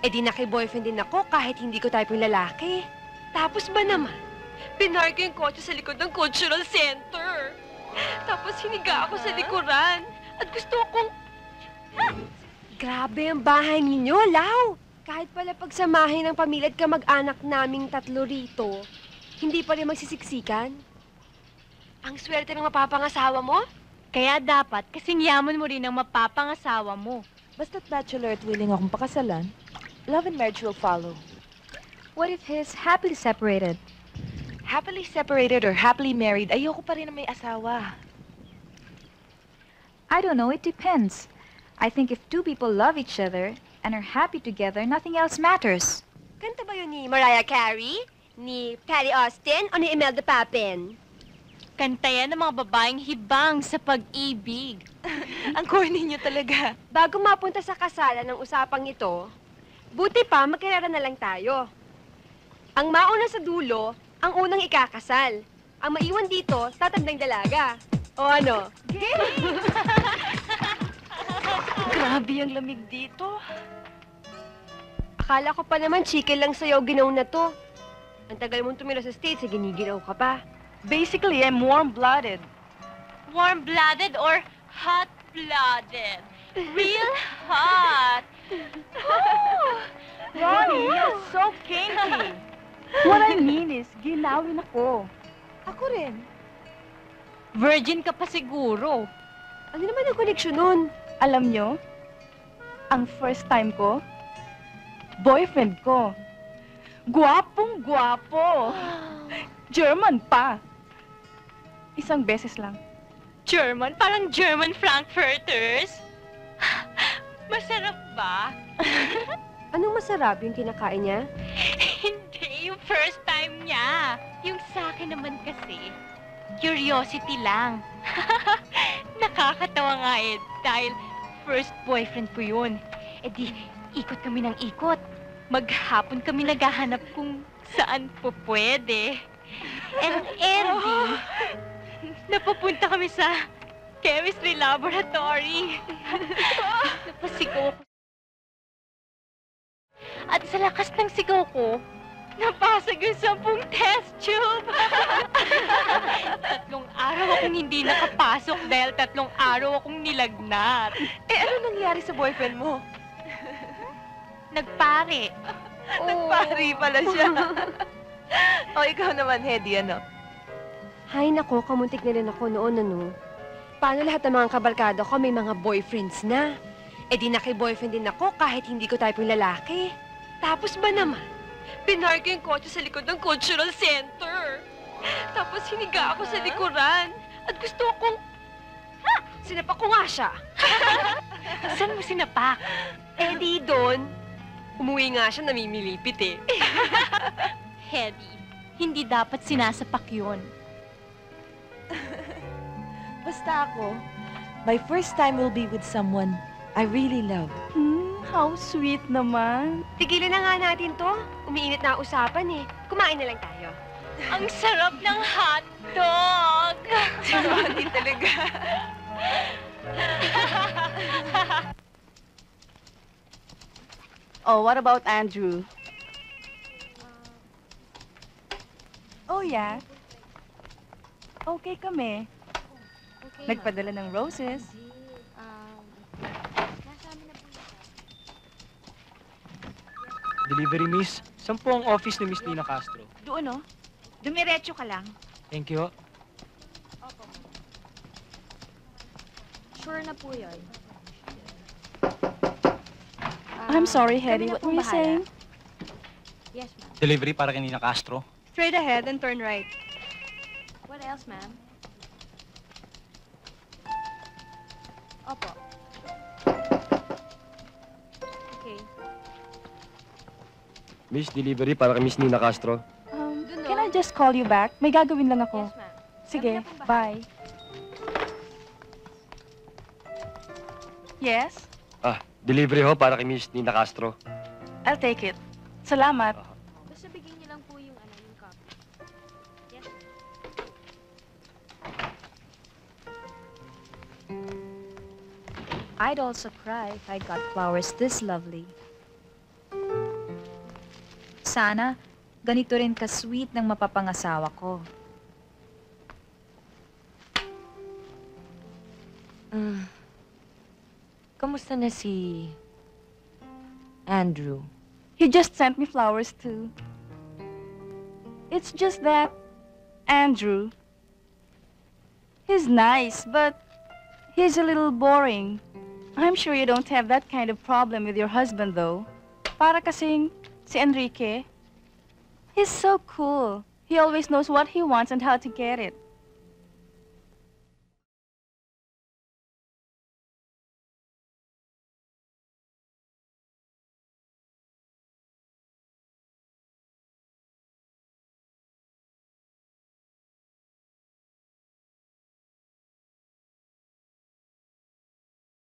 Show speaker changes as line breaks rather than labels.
Eh di naki-boyfriend din ako kahit hindi ko type yung lalaki. Tapos ba naman, pinark yung kotse sa likod ng cultural center. Tapos hiniga ako sa likuran. At gusto akong... Grabe ang bahay ninyo, Lau! Kahit pala pagsamahin ng pamilya at kamag-anak naming tatlo rito, hindi pa rin magsisiksikan. Ang swerte ng mapapangasawa mo?
Kaya dapat kasing yaman mo rin ang mapapangasawa mo.
Basta't bachelor at willing akong pakasalan, love and marriage will follow.
What if he's happily separated?
Happily separated or happily married, ayoko pa rin na may asawa.
I don't know, it depends. I think if two people love each other and are happy together, nothing else matters.
Kanta ba yun ni Mariah Carey? Ni Patty Austin? O ni Imelda Papin?
Kanta yan ng mga babaeng hibang sa pag-ibig.
Ang corny niyo talaga.
Bago mapunta sa kasalan ng usapang ito, buti pa magkilala na lang tayo. Ang mauna sa dulo, ang unang ikakasal. Ang maiwan dito, tatandang dalaga. O ano?
Grabe ang lamig dito.
Akala ko pa naman chicken lang sa'yo ginaw na to. Ang tagal mong tumira sa States, giniginaw ka pa.
Basically, I'm warm-blooded.
Warm-blooded or hot-blooded? Real hot!
Ronnie, you're so kinky. What I mean is, ginawin ako. Ako rin.
Virgin ka pa siguro.
Ano naman ang koneksyon nun?
Alam nyo, ang first time ko, boyfriend ko. Gwapong-gwapo. German pa. Isang beses lang.
German? Parang German Frankfurters? Masarap ba?
Anong masarap yung kinakain niya?
Hindi, yung first time niya. Yung sa akin naman kasi, curiosity lang. Nakakatawa nga eh, dahil first boyfriend ko yun. Eh di, ikot kami ng ikot. Maghapon kami naghahanap kung saan po pwede. And di, napupunta kami sa chemistry laboratory. Napasigaw ako. At sa lakas ng sigaw ko, napasag yung 10 test tube. 3 araw akong hindi nakapasok dahil 3 araw akong nilagnat.
Eh, ano nangyari sa boyfriend mo?
Nagpare.
Nagpari pala siya. O, ikaw naman, Hedy, ano?
Hay nako, kamuntik na rin ako noon, ano? Paano lahat ng mga kabarkada ko may mga boyfriends na? Eh di naki-boyfriend din ako kahit hindi ko type yung lalaki. Tapos ba naman, pinark yung kotse sa likod ng cultural center. Tapos hiniga ako sa likuran. At gusto akong... Sinapak ko nga siya.
Saan mo sinapak?
Eh di doon, umuwi nga siya namimilipit eh.
Hedy, hindi dapat sinasapak yun.
Basta ako, my first time will be with someone I really love. How sweet naman.
Tigilan na nga natin to. Umiinit na usapan eh. Kumain na lang tayo.
Ang sarap ng hotdog!
Hindi talaga.
Oh, what about Andrew?
Oh, yeah. Okay kami. Nagpadala ng roses.
Delivery, miss. Saan po ang office ni Miss Nina Castro?
Doon, no? Dumiretso ka lang.
Thank you.
Sure na po yun.
I'm sorry,
kami
Hedy.
na
What
pong
were you
bahala.
saying?
Yes, ma'am.
Delivery para kay Nina Castro?
Straight ahead and turn right.
What else, ma'am? Opo. Okay.
Miss, delivery para kay Miss Nina Castro.
Can I just call you back? May gagawin lang ako.
Yes, ma'am.
Sige,
Kami na pong bahala.
bye. Yes?
Delivery ho para kay Miss Nina Castro.
I'll take it. Salamat.
Basta bigyan niyo lang po yung, yung copy. Yes, ma'am. I'd also cry if I got flowers this lovely. sana ganito rin ka-sweet ng mapapangasawa ko.
Kamusta na si Andrew?
He just sent me flowers too. It's just that Andrew, he's nice, but he's a little boring. I'm sure you don't have that kind of problem with your husband, though. Para kasing si Enrique, he's so cool. He always knows what he wants and how to get it.